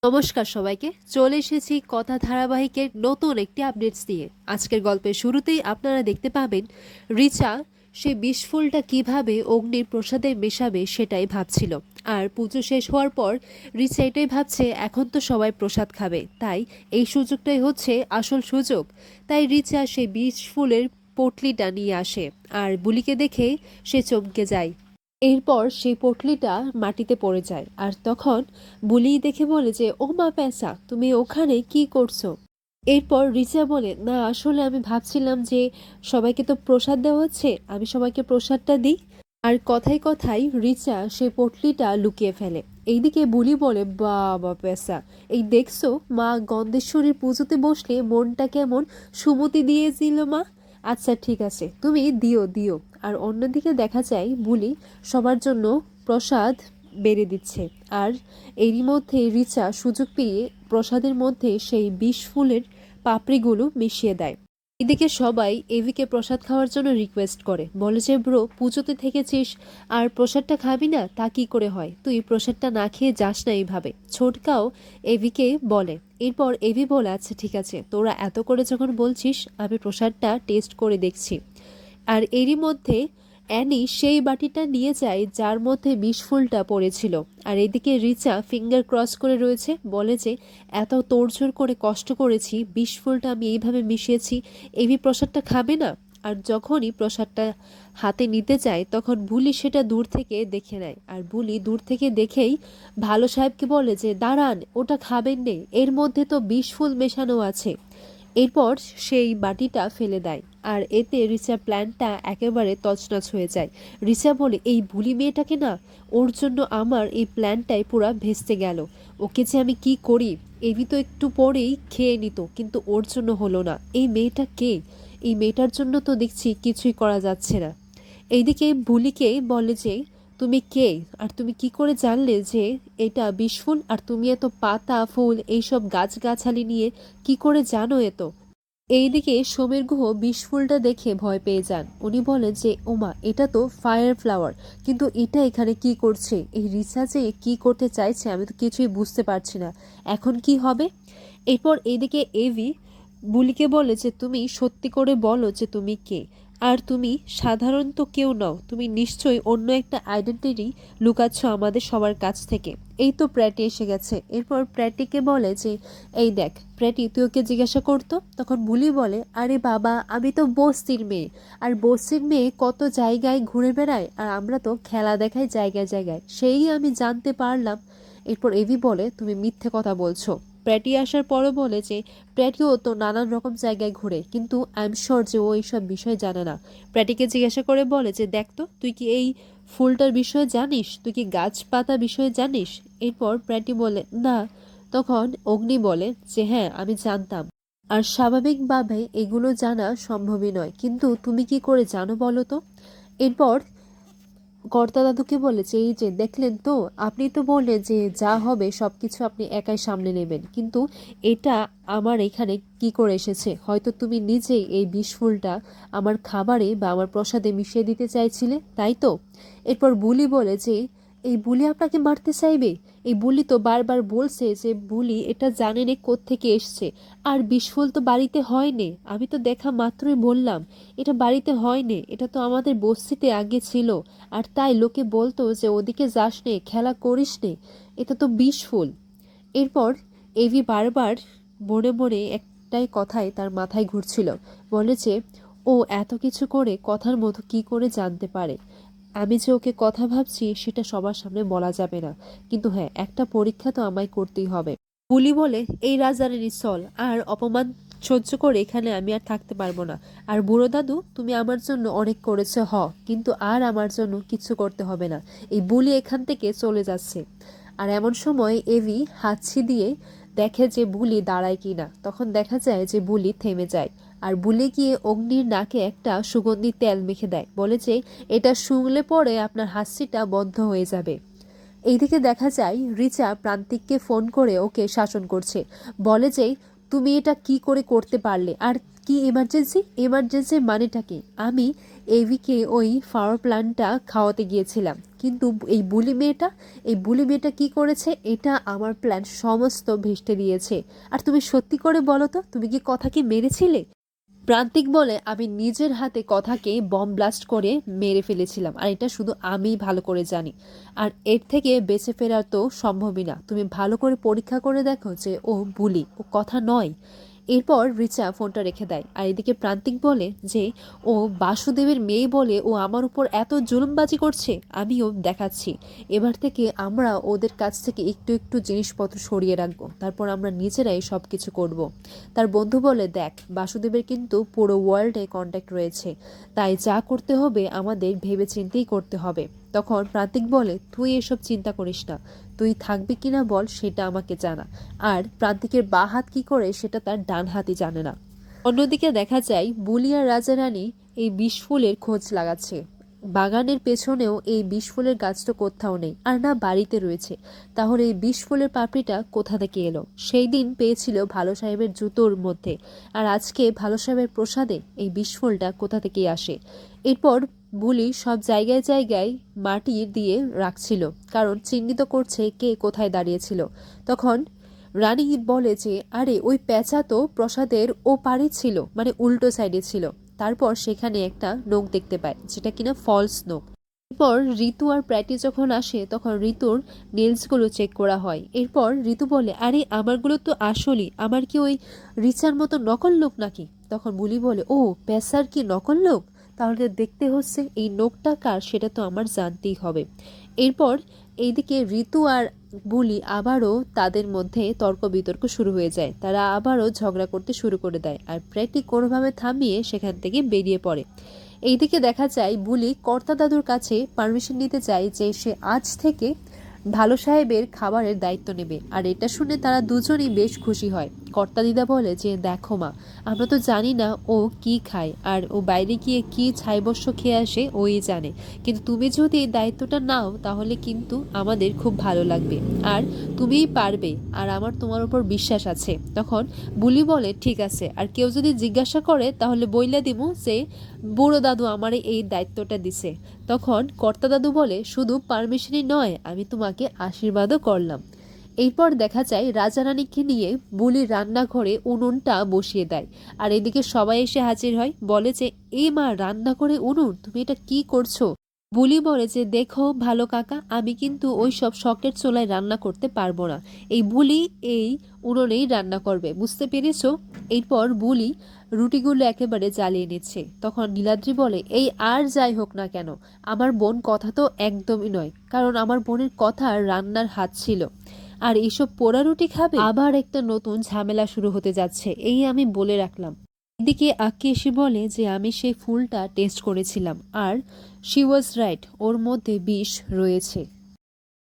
নমস্কার সবাইকে, চলে এসেছি কথা ধারাবাহিকের নতুন একটি আপডেটস দিয়ে। আজকের গল্পের শুরুতেই আপনারা দেখতে পাবেন রিচা সে বিষফুলটা কিভাবে অগ্নির প্রসাদে মেশাবে সেটাই ভাবছিল। আর পুজো শেষ হওয়ার পর রিচা এটাই ভাবছে এখন তো সবাই প্রসাদ খাবে, তাই এই সুযোগটাই হচ্ছে আসল সুযোগ। তাই রিচা সেই বিষফুলের পটলিটা নিয়ে আসে আর বুলিকে দেখে সে চমকে যায়। এরপর সেই পটলিটা মাটিতে পড়ে যায় আর তখন বুলি দেখে বলে যে ও মা প্যাঁচা, তুমি ওখানে কি করছো? এরপর রিচা বলে, না আসলে আমি ভাবছিলাম যে সবাইকে তো প্রসাদ দেওয়া হচ্ছে, আমি সবাইকে প্রসাদটা দিই। আর কথায় কথায় রিচা সেই পটলিটা লুকিয়ে ফেলে। এইদিকে বুলি বলে, বাবা প্যাঁচা, এই দেখছো মা গন্ধেশ্বরীর পুজোতে বসলে মনটা কেমন সুমতি দিয়েছিল মা। আচ্ছা ঠিক আছে, তুমি দিও দিও। আর অন্যদিকে দেখা যায় বুলি সবার জন্য প্রসাদ বেড়ে দিচ্ছে। আর এরই মধ্যে রিচা সুযোগ পেয়ে প্রসাদের মধ্যে সেই বিষ ফুলের পাপড়িগুলো মিশিয়ে দেয়। এদিকে সবাই এভিকে প্রসাদ খাওয়ার জন্য রিকোয়েস্ট করে, বলে যে ব্রো পুজোতে থেকেছিস আর প্রসাদটা খাবি না, তা কি করে হয়, তুই প্রসাদটা না খেয়ে যাস না এইভাবে। ছোটকাও এভিকে বলে। এরপর এভি বলে, আচ্ছা ঠিক আছে, তোরা এত করে যখন বলছিস আমি প্রসাদটা টেস্ট করে দেখছি। আর এরই মধ্যে অ্যানি সেই বাটিটা নিয়ে যায় যার মধ্যে বিষফুলটা পড়েছিল। আর এদিকে রিচা ফিঙ্গার ক্রস করে রয়েছে, বলে যে এত তোড়জোড় করে কষ্ট করেছি, বিষফুলটা আমি এইভাবে মিশিয়েছি, এভি প্রসাদটা খাবে না। আর যখনই প্রসাদটা হাতে নিতে যায় তখন বুলি সেটা দূর থেকে দেখে নেয়। আর বুলি দূর থেকে দেখেই ভালো সাহেবকে বলে যে দাঁড়ান, ওটা খাবেন নে, এর মধ্যে তো বিষফুল মেশানো আছে। এরপর সেই বাটিটা ফেলে দেয়। আর এতে রিচার প্ল্যানটা একেবারে তছনছ হয়ে যায়। রিচা বলে, এই বুলি মেয়েটাকে না, ওর জন্য আমার এই প্ল্যানটাই পুরা ভেস্তে গেল। ওকে যে আমি কি করি, এমনি তো একটু পরেই খেয়ে নিত, কিন্তু ওর জন্য হলো না। এই মেয়েটা কে? এই মেয়েটার জন্য তো দেখছি কিছুই করা যাচ্ছে না। এইদিকে বুলিকে বলে যে তুমি কে, আর তুমি কি করে জানলে যে এটা বিষফুল, আর তুমি এত পাতা ফুল এইসব গাছগাছালি নিয়ে কি করে জানো এত? এইদিকে সোমের গুহ বিষফুলটা দেখে ভয় পেয়ে যান। উনি বলেন যে ওমা, এটা তো ফায়ার ফ্লাওয়ার, কিন্তু এটা এখানে কি করছে? এই রিসার্চে কি করতে চাইছে আমি তো কিছুই বুঝতে পারছি না, এখন কি হবে? এরপর এইদিকে এভি বুলিকে বলে যে তুমি সত্যি করে বলো যে তুমি কে, আর তুমি সাধারণত কেউ নও, তুমি নিশ্চয়ই অন্য একটা আইডেন্টিটি লুকাচ্ছ আমাদের সবার কাছ থেকে। এই তো প্র্যাটি এসে গেছে। এরপর প্র্যাটিকে বলে যে এই দেখ প্র্যাটি, তুই ওকে জিজ্ঞাসা করতো। তখন বুলি বলে, আরে বাবা আমি তো বস্তির মেয়ে, আর বস্তির মেয়ে কত জায়গায় ঘুরে বেড়ায়, আর আমরা তো খেলা দেখাই জায়গায় জায়গায়, সেই আমি জানতে পারলাম। এরপর এভি বলে, তুমি মিথ্যে কথা বলছো। প্র্যাটি আসার পরও বলে যে প্র্যাটিও তো নানান রকম জায়গায় ঘুরে, কিন্তু আই এম শিওর যে ও এইসব বিষয় জানে না। প্র্যাটিকে জিজ্ঞাসা করে বলে যে দেখ তো, তুই কি এই ফুলটার বিষয়ে জানিস, তুই কি গাছপাতা বিষয়ে জানিস? এরপর প্র্যাটি বলে না। তখন অগ্নি বলে যে হ্যাঁ আমি জানতাম, আর স্বাভাবিকভাবে এগুলো জানা সম্ভবই নয়, কিন্তু তুমি কি করে জানো বলো তো? এরপর কর্তা দাদুকে বলেছে, এই যে দেখলেন তো, আপনি তো বললেন যে যা হবে সবকিছু আপনি একাই সামলে নেবেন, কিন্তু এটা আমার এখানে কি করে এসেছে? হয়তো তুমি নিজেই এই বিষফুলটা আমার খাবারে বা আমার প্রসাদে মিশিয়ে দিতে চাইছিলে, তাই তো? এরপর বুলি বলে যে এই বুলি আপনাকে মারতে চাইবে? এই বুলি তো বারবার বলছে যে বুলি এটা জানে না কোত্থেকে এসছে, আর বিষফুল তো বাড়িতে হয়নি, আমি তো দেখা মাত্রই বললাম এটা বাড়িতে হয়নি, এটা তো আমাদের বস্তিতে আগে ছিল, আর তাই লোকে বলতো যে ওদিকে যাস নে, খেলা করিস নে, এটা তো বিষফুল। এরপর এভি বারবার মনে মনে একটাই কথাই তার মাথায় ঘুরছিল, বলে যে ও এত কিছু করে কথার মতো কি করে জানতে পারে? আমি যে ওকে কথা ভাবছি সেটা সবার সামনে বলা যাবে না, কিন্তু হ্যাঁ একটা পরীক্ষা তো আমায় করতেই হবে। বুলি বলে, এই রাজধানীর চল, আর অপমান সহ্য করে এখানে আমি আর থাকতে পারবো না। আর বুড়ো দাদু তুমি আমার জন্য অনেক করেছে কিন্তু আর আমার জন্য কিছু করতে হবে না। এই বুলি এখান থেকে চলে যাচ্ছে। আর এমন সময় এভি হাতছি দিয়ে দেখে যে বুলি দাঁড়ায় কিনা। তখন দেখা যায় যে বুলি থেমে যায়। আর বুলি গিয়ে অগ্নির নাকে একটা সুগন্ধি তেল মেখে দেয়, বলে যে এটা শুংলে পরে আপনার হাসিটা বন্ধ হয়ে যাবে। এইদিকে দেখা যায় রিচা প্রান্তিককে ফোন করে ওকে শাসন করছে, বলে যে তুমি এটা কি করে করতে পারলে, আর কি এমার্জেন্সি? এমার্জেন্সি মানেটা কি? আমি এভিকে ওই পাওয়ার প্ল্যান্টটা খাওয়াতে গিয়েছিলাম, কিন্তু এই বুলি মেয়েটা কি করেছে? এটা আমার প্ল্যান সমস্ত ভেস্তে দিয়েছে। আর তুমি সত্যি করে বলো তো, তুমি কি কথাকে মেরেছিলে? প্রান্তিক বলে, আমি নিজের হাতে কথাকে বম ব্লাস্ট করে মেরে ফেলেছিলাম, আর এটা শুধু আমি ভালো করে জানি। আর এর থেকে বেঁচে ফেরার তো সম্ভবই না। তুমি ভালো করে পরীক্ষা করে দেখো যে ও বুলি, ও কথা নয়। এরপর রিচা ফোনটা রেখে দেয়। আর এদিকে প্রান্তিক বলে যে ও বাসুদেবের মেয়ে বলে ও আমার উপর এত জুলুমবাজি করছে, আমিও দেখাচ্ছি। এবার থেকে আমরা ওদের কাছ থেকে একটু একটু জিনিসপত্র সরিয়ে রাখবো, তারপর আমরা নিজেরাই সব কিছু করবো। তার বন্ধু বলে, দেখ বাসুদেবের কিন্তু পুরো ওয়ার্ল্ডে কন্ট্যাক্ট রয়েছে, তাই যা করতে হবে আমাদের ভেবে চিন্তেই করতে হবে। তখন প্রান্তিক বলে, তুই এসব চিন্তা করিস না, তুই থাকবি কিনা বল সেটা আমাকে জানা। আর প্রান্তিকের বা হাত কি করে সেটা তার ডান হাতই জানে না। অন্যদিকে দেখা যায় বুলি আর রাজারানী এই বিষ ফুলের খোঁজ লাগাচ্ছে। বাগানের পেছনেও এই বিষ ফুলের গাছ তো কোথাও নেই, আর না বাড়িতে রয়েছে। তাহলে এই বিষ ফুলের পাপড়িটা কোথা থেকে এলো? সেই দিন পেয়েছিল ভালো সাহেবের জুতোর মধ্যে, আর আজকে ভালো সাহেবের প্রসাদে এই বিষ ফুলটা কোথা থেকে আসে? এরপর বুলি সব জায়গায় জায়গায় মাটি দিয়ে রাখছিল, কারণ চিহ্নিত করছে কে কোথায় দাঁড়িয়েছিল। তখন রানী বলে যে, আরে ওই পেঁচা তো প্রসাদের ও পারে ছিল, মানে উল্টো সাইডে ছিল। তারপর সেখানে একটা নোক দেখতে পায়, যেটা কিনা ফলস নোক। এরপর ঋতু আর প্র্যাটি যখন আসে তখন ঋতুর নেলসগুলো চেক করা হয়। এরপর ঋতু বলে, আরে আমারগুলো তো আসলই, আমার কি ওই রিচার মতো নকল লোক নাকি? তখন বুলি বলে, ও পেশার কি নকল লোক? তাহলে দেখতে হচ্ছে এই নোকটা কার, সেটা তো আমার জানতেই হবে। এরপর এইদিকে ঋতু আর বুলি আবারও তাদের মধ্যে তর্ক বিতর্ক শুরু হয়ে যায়। তারা আবারও ঝগড়া করতে শুরু করে দেয়, আর প্র্যাটি কোনোভাবে থামিয়ে সেখান থেকে বেরিয়ে পড়ে। এইদিকে দেখা যায় বুলি কর্তা দাদুর কাছে পারমিশন নিতে চায় যে সে আজ থেকে ভালো সাহেবের খাবারের দায়িত্ব নেবে। আর এটা শুনে তারা দুজনই বেশ খুশি হয়। কর্তা দিদা বলে যে, দেখো মা, আমরা তো জানি না ও কি খায়, আর ও বাইরে গিয়ে কি ছাইবস্য খেয়ে আসে ওই জানে, কিন্তু তুমি যদি এই দায়িত্বটা নাও তাহলে কিন্তু আমাদের খুব ভালো লাগবে, আর তুমিই পারবে, আর আমার তোমার উপর বিশ্বাস আছে। তখন বুলি বলে, ঠিক আছে, আর কেউ যদি জিজ্ঞাসা করে তাহলে বইলা দিমু যে বুড়ো দাদু আমারে এই দায়িত্বটা দিছে। তখন কর্তা দাদু বলে, শুধু পারমিশনই নয়, আমি তোমাকে আশীর্বাদও করলাম। এরপর দেখা যায় রাজারানীকে নিয়ে বুলি রান্নাঘরে উনুনটা বসিয়ে দেয়। আর এদিকে সবাই এসে হাজির হয়, বলে যে, এই মা, রান্নাঘরে উনুন, তুমি এটা কি করছো? বুলি বলে যে, দেখো ভালো কাকা, আমি কিন্তু ওই সব শখের চুলায় রান্না করতে পারবো না, এই বুলি এই উনুনেই রান্না করবে, বুঝতে পেরেছো? এরপর বুলি রুটিগুলো একেবারে জ্বালিয়ে নিচ্ছে। তখন নীলাদ্রি বলে, এই আর যাই হোক না কেন, আমার বোন কথা তো একদমই নয়, কারণ আমার বোনের কথা রান্নার হাত ছিল, আর এইসব পোড়া রুটি খাবে? আবার একটা নতুন ঝামেলা শুরু হতে যাচ্ছে, এই আমি বলে রাখলাম। এদিকে আক্কি এসে বলে যে, আমি সেই ফুলটা টেস্ট করেছিলাম, আর শি ওয়াজ রাইট, ওর মধ্যে বিষ রয়েছে।